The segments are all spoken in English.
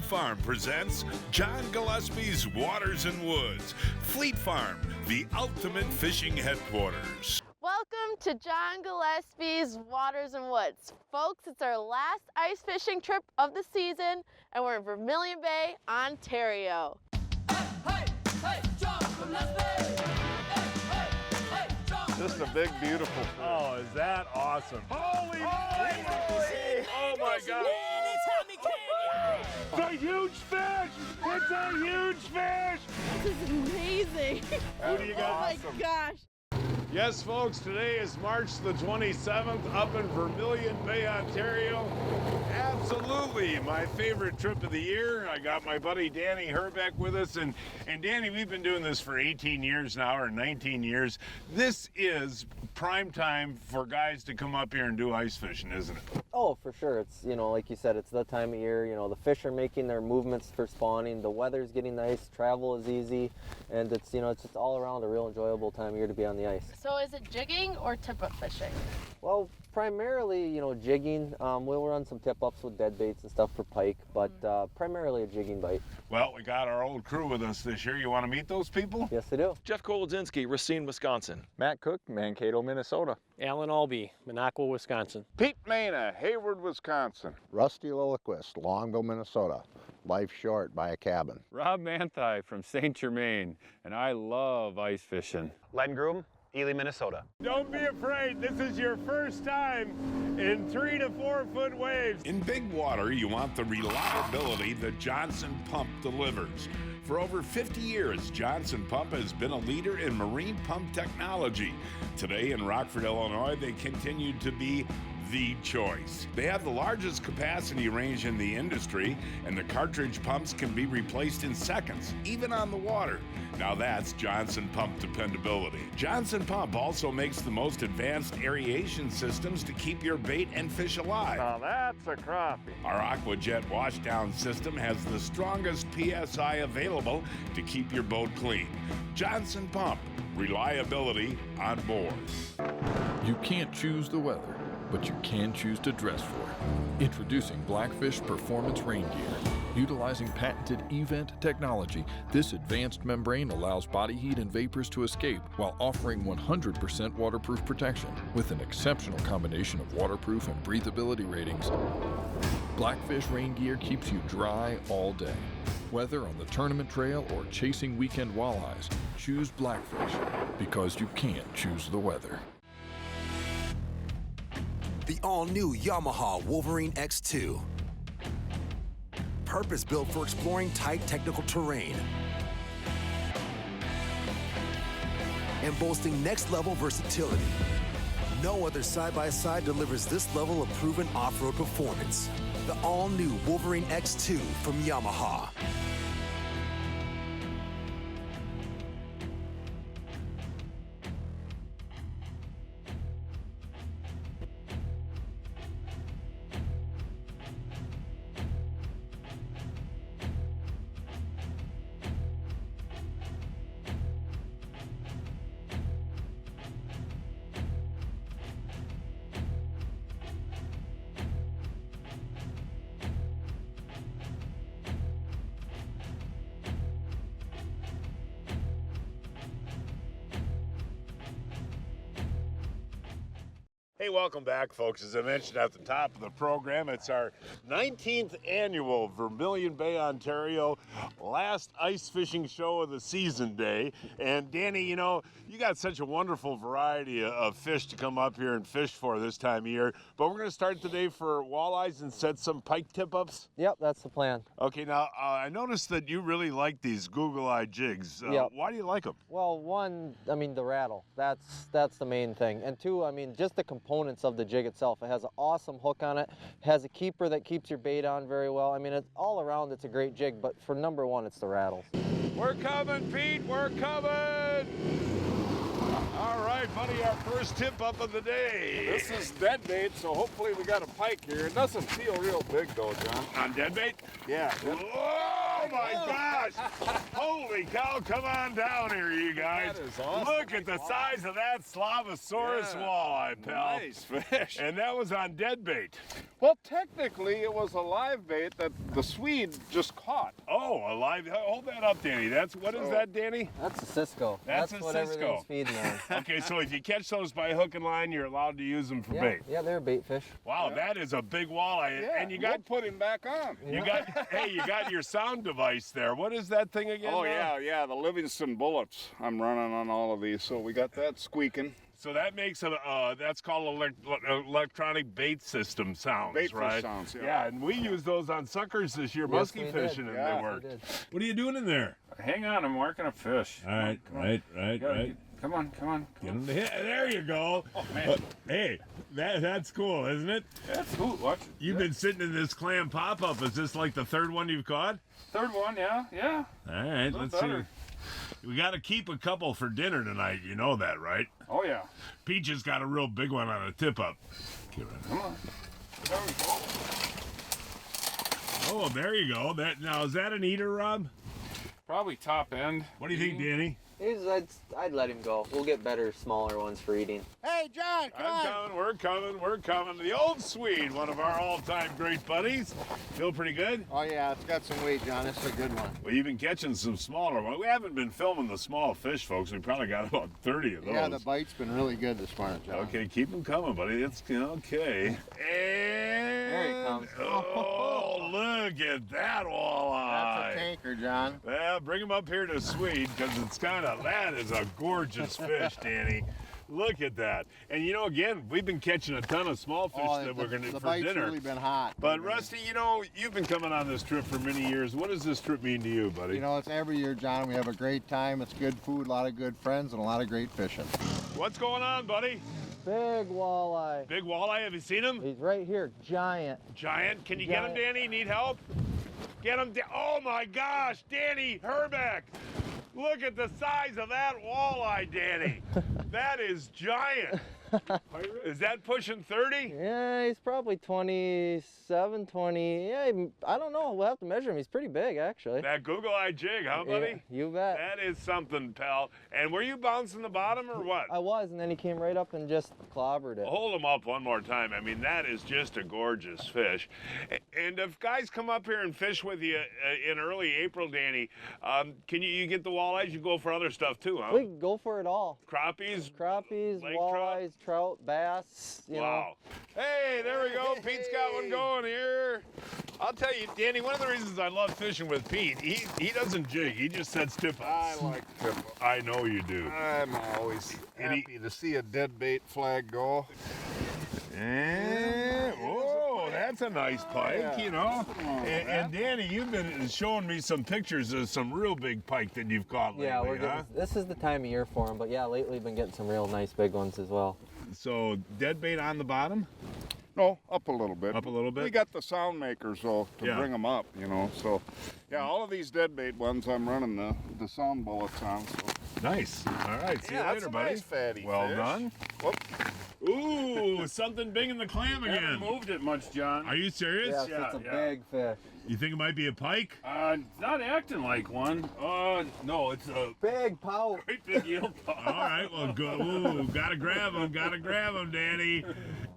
Farm presents John Gillespie's Waters and Woods. Fleet Farm, the ultimate fishing headquarters. Welcome to John Gillespie's Waters and Woods. Folks, it's our last ice fishing trip of the season, and we're in Vermilion Bay, Ontario. Hey, John Gillespie! This is a big, beautiful fish. Oh, is that awesome? Holy moly! Oh my God! It's a huge fish! It's a huge fish! This is amazing. Who do you got? Oh my gosh. Yes, folks, today is March the 27th up in Vermilion Bay, Ontario. Absolutely my favorite trip of the year. I got my buddy Danny Herbeck with us. And Danny, we've been doing this for 18 years now, or 19 years. This is prime time for guys to come up here and do ice fishing, isn't it? Oh, for sure. It's, like you said, it's the time of year. The fish are making their movements for spawning. The weather's getting nice. Travel is easy. And it's, it's just all around a real enjoyable time of year to be on the ice. So is it jigging or tip-up fishing? Well, primarily, jigging. We'll run some tip-ups with dead baits and stuff for pike, but primarily a jigging bite. Well, we got our old crew with us this year. You want to meet those people? Yes, I do. Jeff Kolodzinski, Racine, Wisconsin. Matt Cook, Mankato, Minnesota. Alan Albee, Minocqua, Wisconsin. Pete Mena, Hayward, Wisconsin. Rusty Lilliquist, Longville, Minnesota. Life short by a cabin. Rob Manthei from St. Germain, and I love ice fishing. Len Groom, Ely, Minnesota. Don't be afraid. This is your first time in 3 to 4 foot waves. In big water, you want the reliability that Johnson Pump delivers. For over 50 years, Johnson Pump has been a leader in marine pump technology. Today in Rockford, Illinois, they continue to be the choice. They have the largest capacity range in the industry, and the cartridge pumps can be replaced in seconds, even on the water. Now that's Johnson Pump dependability. Johnson Pump also makes the most advanced aeration systems to keep your bait and fish alive. Now that's a crappie. Our AquaJet washdown system has the strongest PSI available to keep your boat clean. Johnson Pump, reliability on board. You can't choose the weather, but you can choose to dress for it. Introducing Blackfish Performance Rain Gear. Utilizing patented eVent technology, this advanced membrane allows body heat and vapors to escape while offering 100% waterproof protection. With an exceptional combination of waterproof and breathability ratings, Blackfish Rain Gear keeps you dry all day. Whether on the tournament trail or chasing weekend walleyes, choose Blackfish because you can't choose the weather. The all-new Yamaha Wolverine X2. Purpose-built for exploring tight technical terrain. And boasting next-level versatility. No other side-by-side delivers this level of proven off-road performance. The all-new Wolverine X2 from Yamaha. Hey, welcome back, folks. As I mentioned at the top of the program, it's our 19th annual Vermilion Bay, Ontario last ice fishing show of the season day. And Danny, you got such a wonderful variety of fish to come up here and fish for this time of year. But we're going to start today for walleyes and set some pike tip-ups. Yep, that's the plan. Okay, now I noticed that you really like these Google-Eye jigs. Yep. Why do you like them? Well, one, the rattle. That's the main thing. And two, just the components of the jig itself. It has an awesome hook on it, has a keeper that keeps your bait on very well. It's all around, it's a great jig, but for number one, it's the rattles. We're coming, Pete, we're coming! All right, buddy, our first tip up of the day. This is dead bait, so hopefully we got a pike here. It doesn't feel real big though, John. On dead bait? Yeah. Oh my gosh! Holy cow, come on down here, you guys. That is awesome. Look at the size of that Slavosaurus walleye, pal. Nice fish. And that was on dead bait. Well, technically, it was a live bait that the Swede just caught. Oh, a live. Hold that up, Danny. What is that, Danny? That's a cisco. That's a what cisco. everything's feeding on. Okay, so if you catch those by hook and line, you're allowed to use them for bait. Yeah, they're bait fish. Wow, that is a big walleye. Yeah, and you got we'll put him back on. you got your sound device there. What is that thing again? Oh, now? yeah, the Livingston Bullets. I'm running on all of these, so we got that squeaking. So that makes that's called electronic bait system sounds, Bait right? fish sounds, yeah. Yeah, and we used those on suckers this year, musky fishing, and they worked. What are you doing in there? Hang on, I'm marking a fish. All right, right. Come on. Get him to hit. There you go. Oh, man. Hey, that's cool, isn't it? That's cool. Watch it. You've been sitting in this clam pop-up. Is this like the third one you've caught? Third one, yeah. All right, let's see. We got to keep a couple for dinner tonight. You know that, right? Oh, yeah. Peach has got a real big one on a tip-up. Come on. There we go. Oh, there you go. Now, is that an eater, Rob? Probably top end. What do you think, Danny? I'd let him go. We'll get better, smaller ones for eating. Hey, John, come on. We're coming. The old Swede, one of our all-time great buddies. Feel pretty good? Oh, yeah, it's got some weight, John. It's a good one. Well, you've been catching some smaller ones. We haven't been filming the small fish, folks. We probably got about 30 of those. Yeah, the bite's been really good this morning, John. Okay, keep them coming, buddy. It's okay. And there he comes. Oh, look at that walleye. That's a tanker, John. Well, bring him up here to Swede because that is a gorgeous fish, Danny. Look at that. And you know, again, we've been catching a ton of small fish that we're going to for bite's dinner. Really been hot. But Rusty, you know, you've been coming on this trip for many years. What does this trip mean to you, buddy? You know, it's every year, John. We have a great time. It's good food, a lot of good friends, and a lot of great fishing. What's going on, buddy? Big walleye. Big walleye. Have you seen him? He's right here. Giant. Giant. Can you get him, Danny? Need help? Get him. Oh my gosh, Danny Herbeck. Look at the size of that walleye, Danny. That is giant. Is that pushing 30? Yeah, he's probably 27, 20. Yeah, I don't know. We'll have to measure him. He's pretty big, actually. That Google-Eye jig, huh, buddy? Yeah, you bet. That is something, pal. And were you bouncing the bottom or what? I was, and then he came right up and just clobbered it. Hold him up one more time. I mean, that is just a gorgeous fish. And if guys come up here and fish with you in early April, Danny, can you get the walleyes? You go for other stuff too, huh? We can go for it all. Crappies? Crappies, walleyes, trout, bass, you know. Hey, there we go. Pete's got one going here. I'll tell you, Danny, one of the reasons I love fishing with Pete, he doesn't jig. He just sets tip-ups. I like tip-ups. I know you do. I'm always happy to see a dead bait flag go. And, oh, that's a nice pike, you know. And Danny, you've been showing me some pictures of some real big pike that you've caught lately, yeah, huh? This is the time of year for them, but yeah, lately we've been getting some real nice big ones as well. So dead bait on the bottom? No, up a little bit. Up a little bit? We got the sound makers, though, to bring them up, you know. So, yeah, all of these dead bait ones, I'm running the sound bullets on. So. Nice. All right, see you that's later, a buddy. Nice fatty well fish. done. Whoop. Ooh, something big in the clam again. Haven't moved it much, John. Are you serious? Yes, it's a big fish. You think it might be a pike? It's not acting like one. No, it's a big pout. Great big eel pout. All right, well, go. Ooh, gotta grab him, Danny.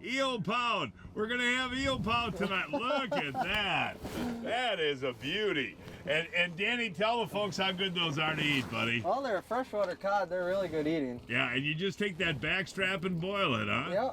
Eel pout. We're gonna have eel pout tonight. Look at that. That is a beauty. And Danny, tell the folks how good those are to eat, buddy. Well, they're a freshwater cod. They're really good eating. Yeah, and you just take that back strap and boil it, huh? Yeah.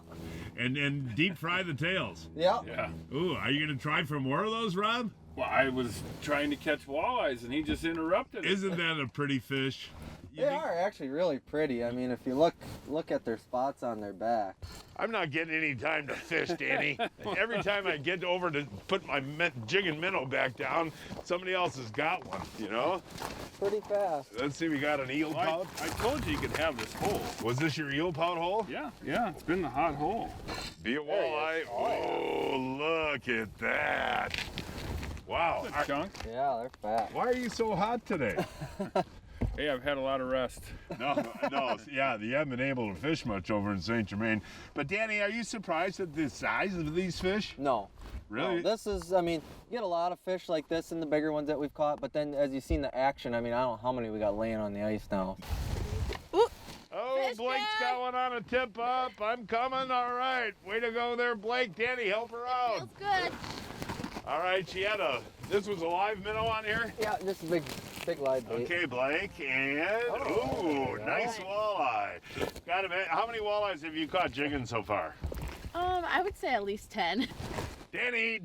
And deep fry the tails. Yeah. Yeah. Ooh, are you gonna try for more of those, Rob? Well, I was trying to catch walleyes and he just interrupted it. Isn't that a pretty fish? They are actually really pretty. I mean, if you look at their spots on their back. I'm not getting any time to fish, Danny. Every time I get over to put my jigging minnow back down, somebody else has got one, you know? Pretty fast. Let's see, we got an eel pout. I told you could have this hole. Was this your eel pout hole? Yeah, it's been the hot hole. Be a walleye. Oh, look at that. Wow. That's a chunk. Yeah, they're fat. Why are you so hot today? Hey, I've had a lot of rest. No, yeah, you haven't been able to fish much over in St. Germain. But Danny, are you surprised at the size of these fish? No. Really? No, this is, I mean, you get a lot of fish like this in the bigger ones that we've caught, but then as you've seen the action, I mean, I don't know how many we got laying on the ice now. Ooh, oh, Oh, Blake's got one on a tip up. I'm coming. All right. Way to go there, Blake. Danny, help her out. Feels good. All right, this was a live minnow on here? Yeah, just a big live bait. Okay, Blake, and nice walleye. Got him. How many walleyes have you caught jigging so far? I would say at least 10. Danny,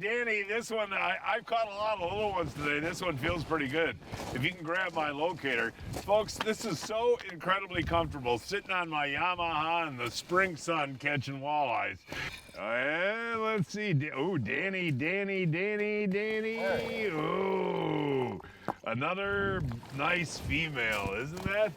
this one, I've caught a lot of little ones today. This one feels pretty good. If you can grab my locator. Folks, this is so incredibly comfortable, sitting on my Yamaha in the spring sun catching walleyes. Let's see. Oh, Danny. Oh, another nice female, isn't that?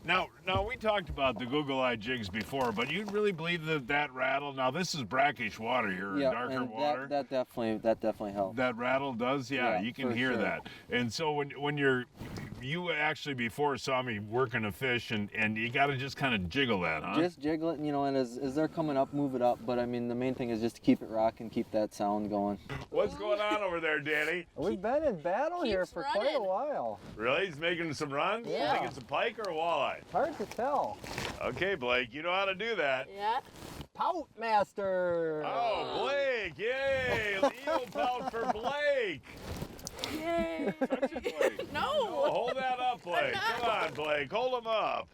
Now we talked about the Google-Eye jigs before, but you really believe that rattle? Now this is brackish water here, darker water. That definitely helps. That rattle does, yeah you can hear that. And so when you actually before saw me working a fish, and you got to just kind of jiggle that, huh? Just jiggle it, and as they're coming up, move it up. But I mean, the main thing is just to keep it rocking, keep that sound going. What's going on over there, Danny? We've been in battle here for quite a while. Really? He's making some runs? Yeah. You think it's a pike or a walleye? Hard to tell. Okay, Blake, you know how to do that. Yeah. Pout master. Oh, Blake, yay! Eel pout for Blake. Yay. Touch it, Blake. No. Hold that up, Blake. Come on, Blake. Hold him up.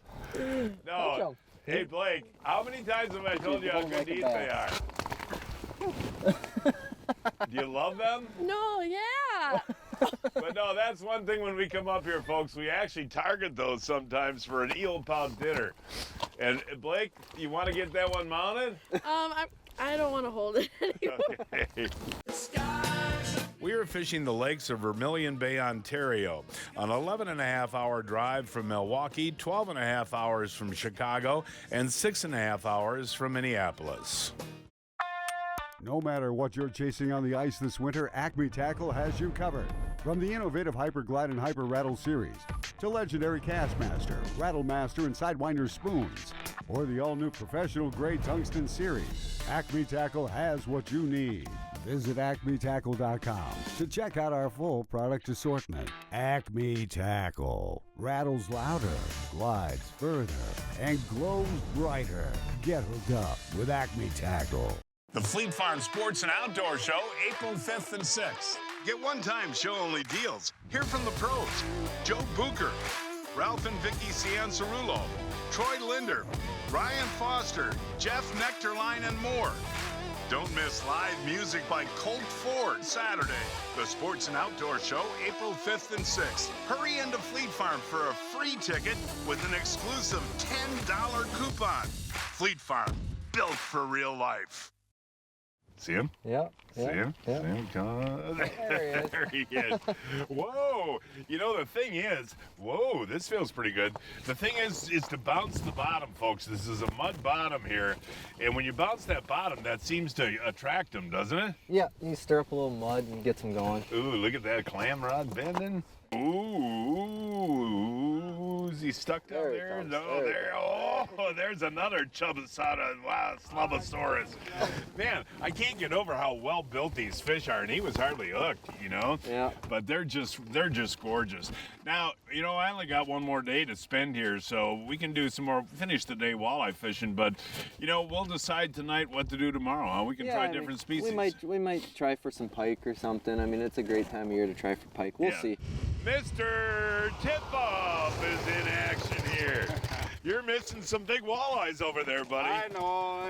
No. Hey, Blake, how many times have I told you how good to eat they are? Do you love them? No, yeah. But no, that's one thing when we come up here, folks. We actually target those sometimes for an eel pout dinner. And Blake, you want to get that one mounted? I don't want to hold it anymore. Okay. We are fishing the lakes of Vermilion Bay, Ontario, an 11.5-hour drive from Milwaukee, 12.5 hours from Chicago, and 6.5 hours from Minneapolis. No matter what you're chasing on the ice this winter, Acme Tackle has you covered. From the innovative Hyper Glide and Hyper Rattle series to legendary Castmaster, Rattle Master, and Sidewinder spoons, or the all-new professional grade tungsten series, Acme Tackle has what you need. Visit acmetackle.com to check out our full product assortment. Acme Tackle rattles louder, glides further, and glows brighter. Get hooked up with Acme Tackle. The Fleet Farm Sports and Outdoor Show, April 5th and 6th. Get one-time show-only deals. Hear from the pros. Joe Bucher, Ralph and Vicky Ciancerulo, Troy Linder, Ryan Foster, Jeff Nectarline, and more. Don't miss live music by Colt Ford Saturday. The Sports and Outdoor Show, April 5th and 6th. Hurry into Fleet Farm for a free ticket with an exclusive $10 coupon. Fleet Farm, built for real life. See him? Yeah. See him? Yeah. See him? There he is. Whoa! You know, the thing is, this feels pretty good. The thing is to bounce the bottom, folks. This is a mud bottom here. And when you bounce that bottom, that seems to attract them, doesn't it? Yeah, you stir up a little mud and get them going. Ooh, look at that clam rod bending. Ooh, is he stuck down there? No, there. Oh, there's another Slubbosaurus. Man, I can't get over how well built these fish are, and he was hardly hooked, Yeah. But they're just gorgeous. Now, I only got one more day to spend here, so we can do some more, finish the day walleye fishing, but, we'll decide tonight what to do tomorrow, huh? We can try different species. We might try for some pike or something. I mean, it's a great time of year to try for pike. We'll see. Mr. Tip-Off is in action here. You're missing some big walleyes over there, buddy. I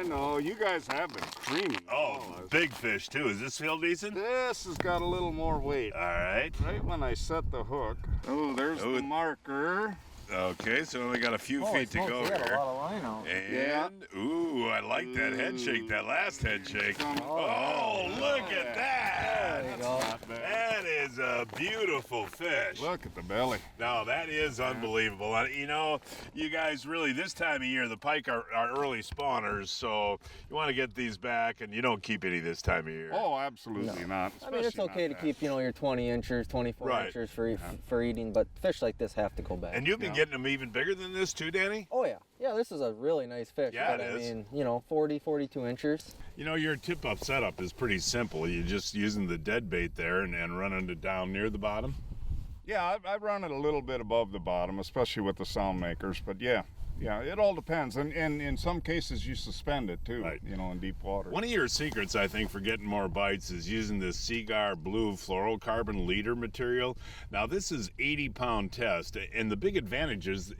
know. You guys have been creamy. Oh, big fish, too. Is this feel decent? This has got a little more weight. All right. Right when I set the hook. Oh, there's the marker. Okay, so we got a few feet to go here. Got a lot of line out. And, ooh, I like that head shake, that last head shake. Oh, look at that. There you go. That is a beautiful fish. Look at the belly. No, that is unbelievable. You guys really, this time of year, the pike are early spawners, so you want to get these back, and you don't keep any this time of year. Oh, absolutely not. I mean, it's okay to keep, your 20 inchers, 24 inches for eating, but fish like this have to go back. And you've been getting them even bigger than this too, Danny? Oh, yeah. Yeah, this is a really nice fish. Yeah, but it is. I mean, 40, 42 inches. Your tip-up setup is pretty simple. You're just using the dead bait there and running it down near the bottom? Yeah, I run it a little bit above the bottom, especially with the sound makers, but yeah, Yeah, it all depends, and in some cases you suspend it too, you know, in deep water. One of your secrets, I think, for getting more bites is using this Seagar Blue fluorocarbon leader material. Now, this is 80-pound test, and the big advantage is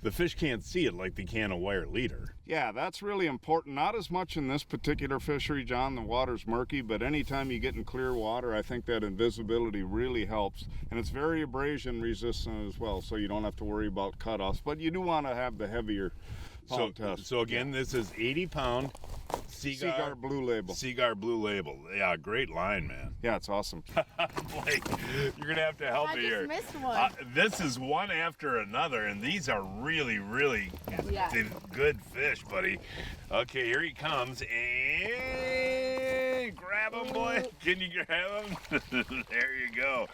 the fish can't see it like they can a wire leader. Yeah, that's really important. Not as much in this particular fishery, John. The water's murky, but anytime you get in clear water, I think that invisibility really helps. And it's very abrasion resistant as well, so you don't have to worry about cutoffs. But you do want to have the heavier pound test. So again, this is 80-pound Seagar Blue Label. Seagar Blue Label. Yeah, great line, man. Yeah, it's awesome. Blake, you're gonna have to help me here. I just missed one. This is one after another, and these are really, really good fish, buddy. Okay, here he comes, and grab him, boy. Can you grab him? There you go.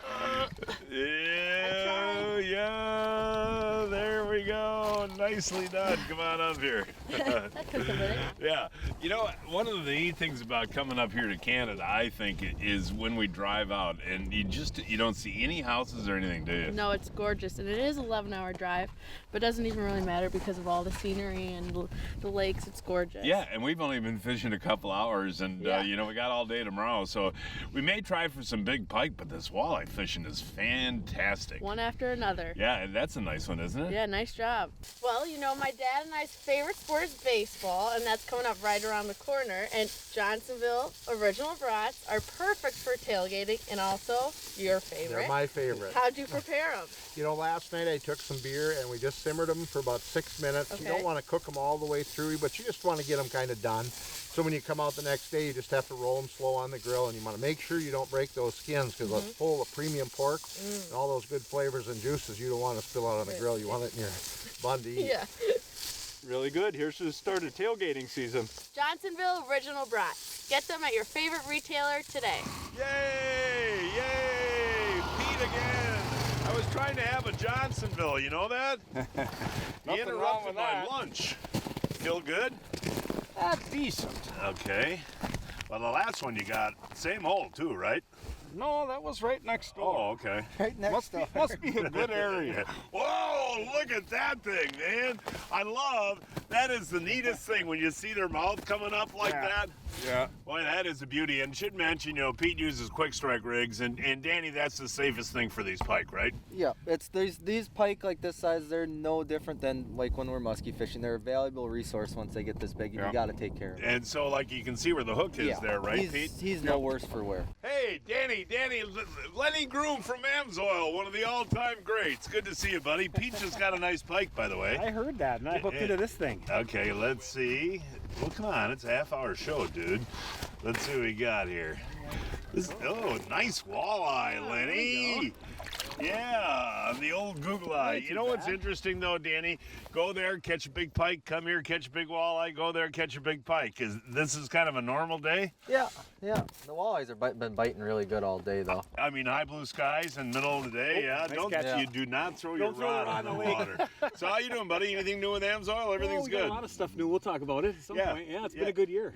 Yeah, there we go. Nicely done. Come on up here. That took a minute. Yeah, you know, one of the neat things about coming up here to Canada, I think, is when we drive out and you don't see any houses or anything, do you? No, it's gorgeous, and it is an 11-hour drive, but it doesn't even really matter because of all the scenery and the lakes. It's gorgeous. Yeah, and we've only been fishing a couple hours, and you know, we got all day tomorrow, so we may try for some big pike, but this walleye fishing is fantastic. One after another. Yeah, and that's a nice one, isn't it? Yeah, nice job. Well, you know, my dad and I's favorite sport is baseball, and that's coming up right around the corner, and Johnsonville Original Brats are perfect for tailgating, and also your favorite. They're my favorite. How'd you prepare them? You know, last night I took some beer and we just simmered them for about 6 minutes. Okay. You don't want to cook them all the way through, but you just want to get them kind of done. So when you come out the next day, you just have to roll them slow on the grill, and you want to make sure you don't break those skins because it's full of premium pork and all those good flavors and juices you don't want to spill out on the grill. You want it in your bun to eat. Yeah. Really good. Here's the start of tailgating season. Johnsonville Original Brats. Get them at your favorite retailer today. Yay! Yay! Pete again! I was trying to have a Johnsonville, you know that? He interrupted my lunch. Feel good? That's decent. Okay. Well, the last one you got, same hole too, right? No, that was right next door. Oh, okay. Right next door. Must be a good area. Whoa, look at that thing, man. That is the neatest thing when you see their mouth coming up like that. Yeah. Boy, that is a beauty. And should mention, you know, Pete uses quick strike rigs, and Danny, that's the safest thing for these pike, right? Yeah, these pike like this size, they're no different than like when we're musky fishing. They're a valuable resource once they get this big, and you got to take care of them. And so, like, you can see where the hook is there, right, Pete? He's no worse for wear. Hey, Danny, Lenny Groom from Amsoil, one of the all-time greats. Good to see you, buddy. Pete just got a nice pike, by the way. I heard that, and I hooked into this thing. Okay, let's see. Well, come on, it's a half-hour show, dude. Let's see what we got here. Nice walleye, Lenny. Yeah, the old Google eye. You know what's interesting, though, Danny? Go there, catch a big pike. Come here, catch a big walleye. Go there, catch a big pike. This is kind of a normal day? Yeah. The walleyes have been biting really good all day, though. I mean, high blue skies in the middle of the day, You do not throw your rod in the water. So how you doing, buddy? Anything new with Amsoil? Everything's good? A lot of stuff new. We'll talk about it at some point. Yeah, it's been a good year.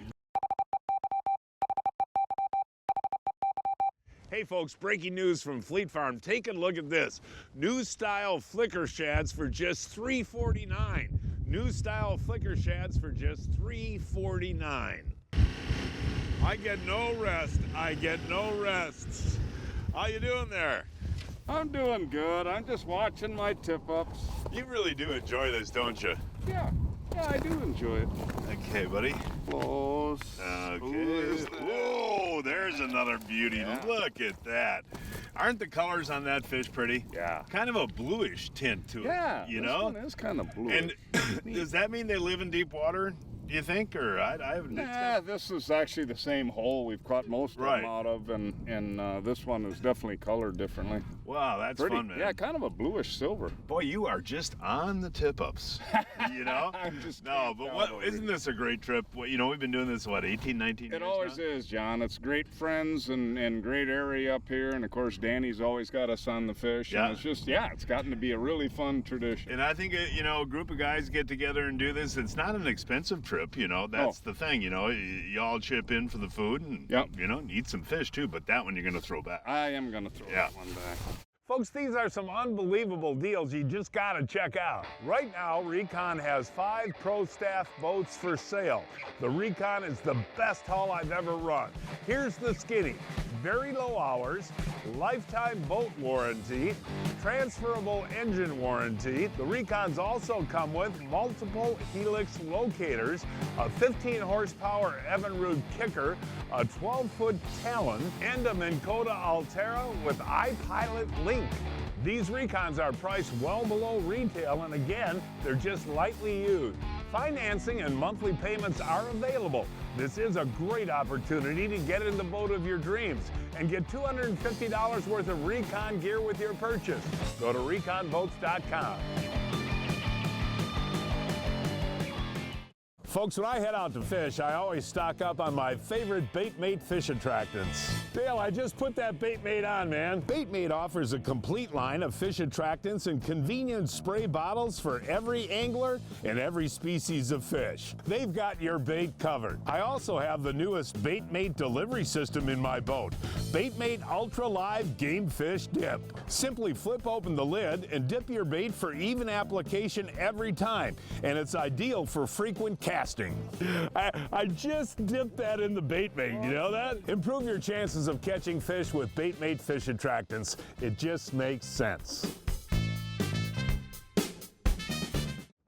Hey folks, breaking news from Fleet Farm. Take a look at this. New style flicker shads for just $3.49. New style flicker shads for just $3.49. I get no rest. How you doing there? I'm doing good. I'm just watching my tip-ups. You really do enjoy this, don't you? Yeah, I do enjoy it. Okay, buddy. Close. Okay. Whoa, there's another beauty. Yeah. Look at that. Aren't the colors on that fish pretty? Yeah. Kind of a bluish tint to it. Yeah, you this know? one is kind of bluish. And does that mean they live in deep water, do you think? Or I haven't. Nah, this is actually the same hole we've caught most of them out of, and this one is definitely colored differently. Wow, that's pretty fun, man. Yeah, kind of a bluish silver. Boy, you are just on the tip-ups, you know? I'm just isn't this a great trip? You know, we've been doing this, 18, 19 years It always is, John. It's great friends and great area up here, and of course, Danny's always got us on the fish. Yeah. And it's just, it's gotten to be a really fun tradition. And I think, you know, a group of guys get together and do this. It's not an expensive trip, you know? That's the thing, you know? You all chip in for the food and, you know, eat some fish, too. But that one you're going to throw back. I am going to throw that one back. Folks, these are some unbelievable deals you just gotta check out. Right now, Recon has 5 pro staff boats for sale. The Recon is the best hull I've ever run. Here's the Skinny. Very low hours, lifetime boat warranty, transferable engine warranty. The Recons also come with multiple helix locators, a 15 horsepower Evinrude kicker, a 12-foot Kalin, and a Minn Kota Altera with iPilot Link. These Recons are priced well below retail, and again, they're just lightly used. Financing and monthly payments are available. This is a great opportunity to get in the boat of your dreams and get $250 worth of Recon gear with your purchase. Go to reconboats.com. Folks, when I head out to fish, I always stock up on my favorite Baitmate fish attractants. Dale, I just put that Baitmate on, man. Baitmate offers a complete line of fish attractants and convenient spray bottles for every angler and every species of fish. They've got your bait covered. I also have the newest Baitmate delivery system in my boat, Baitmate Ultra Live Game Fish Dip. Simply flip open the lid and dip your bait for even application every time, and it's ideal for frequent casting. I just dipped that in the Baitmate, you know that? Improve your chances of catching fish with Baitmate fish attractants. It just makes sense.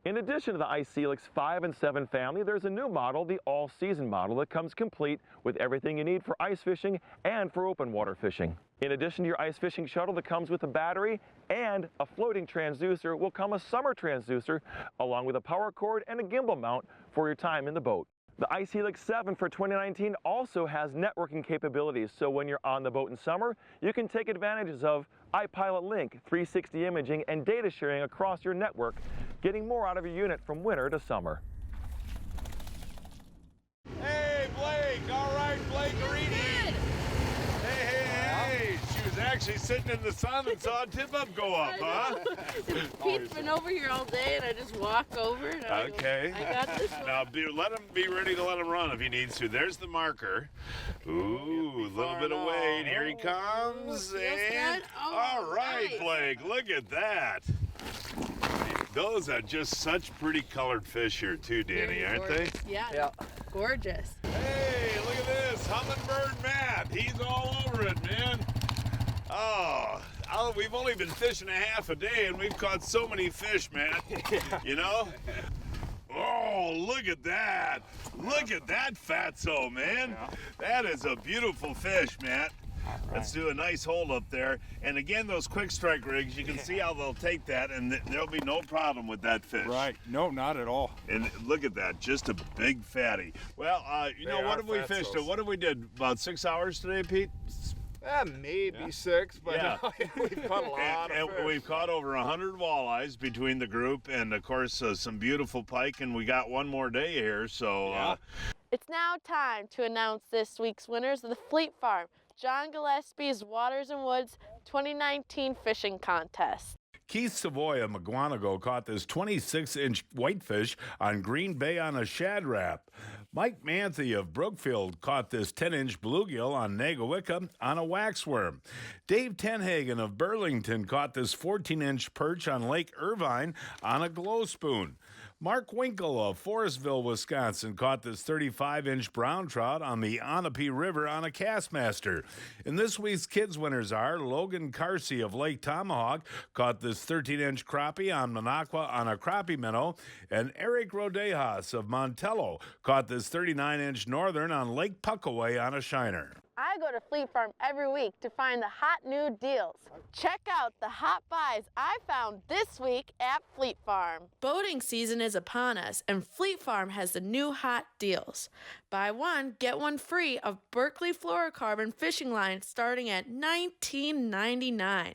In addition to the Ice Helix 5 and 7 family, there's a new model, the all-season model, that comes complete with everything you need for ice fishing and for open water fishing. In addition to your ice fishing shuttle that comes with a battery and a floating transducer will come a summer transducer along with a power cord and a gimbal mount for your time in the boat. The Ice Helix 7 for 2019 also has networking capabilities, so when you're on the boat in summer, you can take advantages of iPilot Link, 360 imaging, and data sharing across your network, getting more out of your unit from winter to summer. Hey, Blake. All right, Blake Reedy. Hey. She was actually sitting in the sun and saw a tip-up go up, huh? Pete's been over here all day, and I just walk over. And Okay. I got this one. Now, let him be ready to let him run if he needs to. There's the marker. Ooh, a little bit of weight. Here he comes. And all right, Blake. Look at that. Those are just such pretty colored fish here too, Danny, aren't they? Yeah. Gorgeous. Hey, look at this. Hummingbird Matt. He's all over it, man. Oh, we've only been fishing a half a day and we've caught so many fish, Matt. You know? Oh, look at that. Look at that fatso, man. That is a beautiful fish, Matt. Let's do a nice hold up there. And again, those quick strike rigs, you can see how they'll take that and there'll be no problem with that fish. Right. No, not at all. And look at that, just a big fatty. Well, you know, what have we fished? What have we did? About 6 hours today, Pete? Maybe 6, but we've caught a lot of fish. We've caught over 100 walleyes between the group and, of course, some beautiful pike, and we got one more day here, so... It's now time to announce this week's winners of the Fleet Farm, John Gillespie's Waters and Woods 2019 Fishing Contest. Keith Savoy of McGuanago caught this 26-inch whitefish on Green Bay on a shad wrap. Mike Manthe of Brookfield caught this 10-inch bluegill on Nagawicca on a waxworm. Dave Tenhagen of Burlington caught this 14-inch perch on Lake Irvine on a glow spoon. Mark Winkle of Forestville, Wisconsin caught this 35-inch brown trout on the Onapee River on a Castmaster. And this week's kids winners are Logan Carsey of Lake Tomahawk caught this 13-inch crappie on Minocqua on a crappie minnow, and Eric Rodejas of Montello caught this 39-inch northern on Lake Puckaway on a shiner. I go to Fleet Farm every week to find the hot new deals. Check out the hot buys I found this week at Fleet Farm. Boating season is upon us, and Fleet Farm has the new hot deals. Buy one, get one free of Berkley fluorocarbon fishing line starting at $19.99.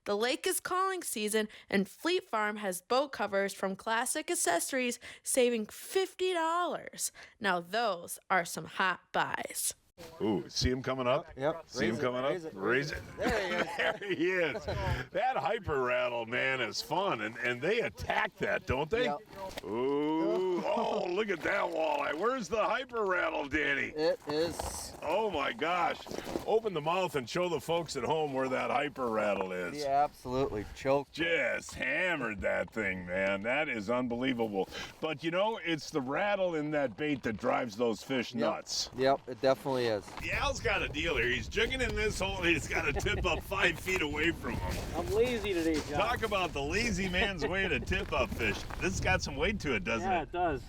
The lake is calling season, and Fleet Farm has boat covers from classic accessories saving $50. Now those are some hot buys. Ooh, see him coming up? Yep. See him coming up? Raise it. There he is. There he is. That hyper rattle, man, is fun, and they attack that, don't they? Yep. Ooh, Ooh, oh, look at that walleye. Where's the hyper rattle, Danny? It is. Oh my gosh. Open the mouth and show the folks at home where that hyper rattle is. Yeah, absolutely. Choked. Just hammered that thing, man. That is unbelievable. But you know, it's the rattle in that bait that drives those fish nuts. Yep, it definitely is. Al's got a deal here. He's jigging in this hole and he's got to tip up 5 feet away from him. I'm lazy today, John. Talk about the lazy man's way to tip up fish. This has got some weight to it, doesn't Yeah, it? it does.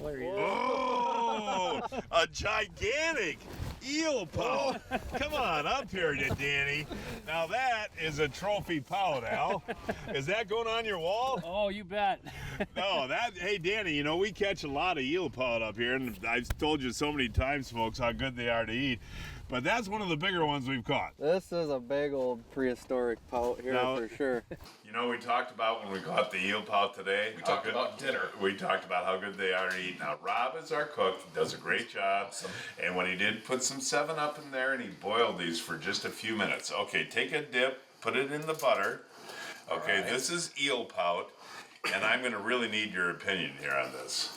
Oh, a gigantic eel pout. Come on up here, Danny. Now that is a trophy pout, Al. Is that going on your wall? Oh, you bet. No, hey, Danny, you know, we catch a lot of eel pout up here, and I've told you so many times, folks, how good they are to eat. But that's one of the bigger ones we've caught. This is a big old prehistoric pout here for sure. You know, we talked about when we caught the eel pout today. We talked about dinner. We talked about how good they are to eat. Now, Rob is our cook. He does a great job. Awesome. And when he did put some 7-Up in there and he boiled these for just a few minutes. Okay, take a dip, put it in the butter. Okay, right. This is eel pout. And I'm going to really need your opinion here on this.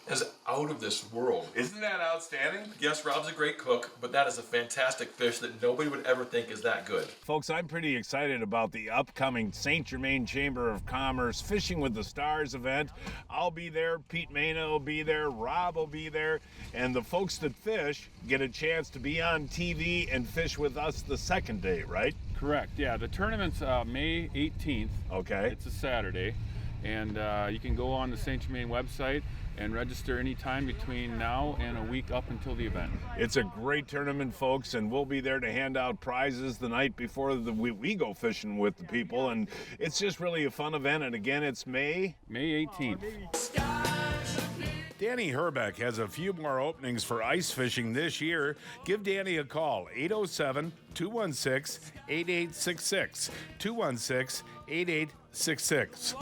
Is out of this world. Isn't that outstanding? Yes, Rob's a great cook, but that is a fantastic fish that nobody would ever think is that good. Folks, I'm pretty excited about the upcoming St. Germain Chamber of Commerce Fishing with the Stars event. I'll be there, Pete Mena will be there, Rob will be there, and the folks that fish get a chance to be on TV and fish with us the second day, right? Correct, yeah. The tournament's May 18th. Okay. It's a Saturday, and you can go on the St. Germain website and register anytime between now and a week up until the event. It's a great tournament, folks, and we'll be there to hand out prizes the night before we go fishing with the people, and it's just really a fun event. And again, it's May 18th. Danny Herbeck has a few more openings for ice fishing this year. Give Danny a call, 807-216-8866. 216-8866.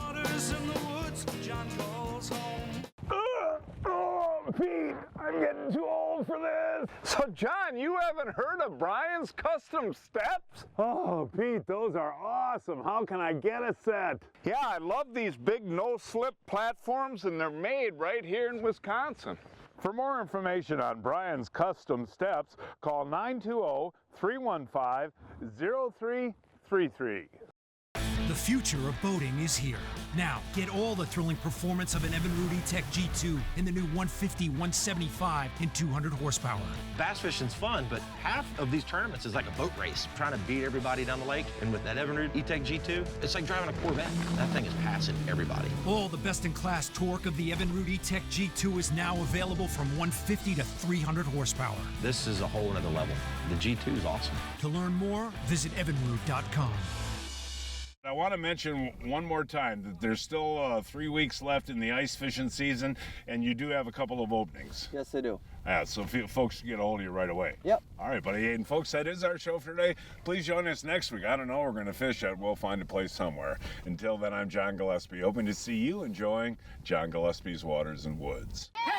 Pete, I'm getting too old for this. So, John, you haven't heard of Brian's Custom Steps? Oh, Pete, those are awesome. How can I get a set? Yeah, I love these big no-slip platforms, and they're made right here in Wisconsin. For more information on Brian's Custom Steps, call 920-315-0333. The future of boating is here. Now, get all the thrilling performance of an Evinrude E-Tech G2 in the new 150, 175, and 200 horsepower. Bass fishing's fun, but half of these tournaments is like a boat race, trying to beat everybody down the lake. And with that Evinrude E-Tech G2, it's like driving a Corvette. That thing is passing everybody. All the best-in-class torque of the Evinrude E-Tech G2 is now available from 150 to 300 horsepower. This is a whole nother level. The G2 is awesome. To learn more, visit evinrude.com. I want to mention one more time that there's still 3 weeks left in the ice fishing season, and you do have a couple of openings. Yes, I do. Yeah, so folks can get a hold of you right away. Yep. All right, buddy. And folks, that is our show for today. Please join us next week. I don't know where we're going to fish at. We'll find a place somewhere. Until then, I'm John Gillespie. Hoping to see you enjoying John Gillespie's Waters and Woods. Hey!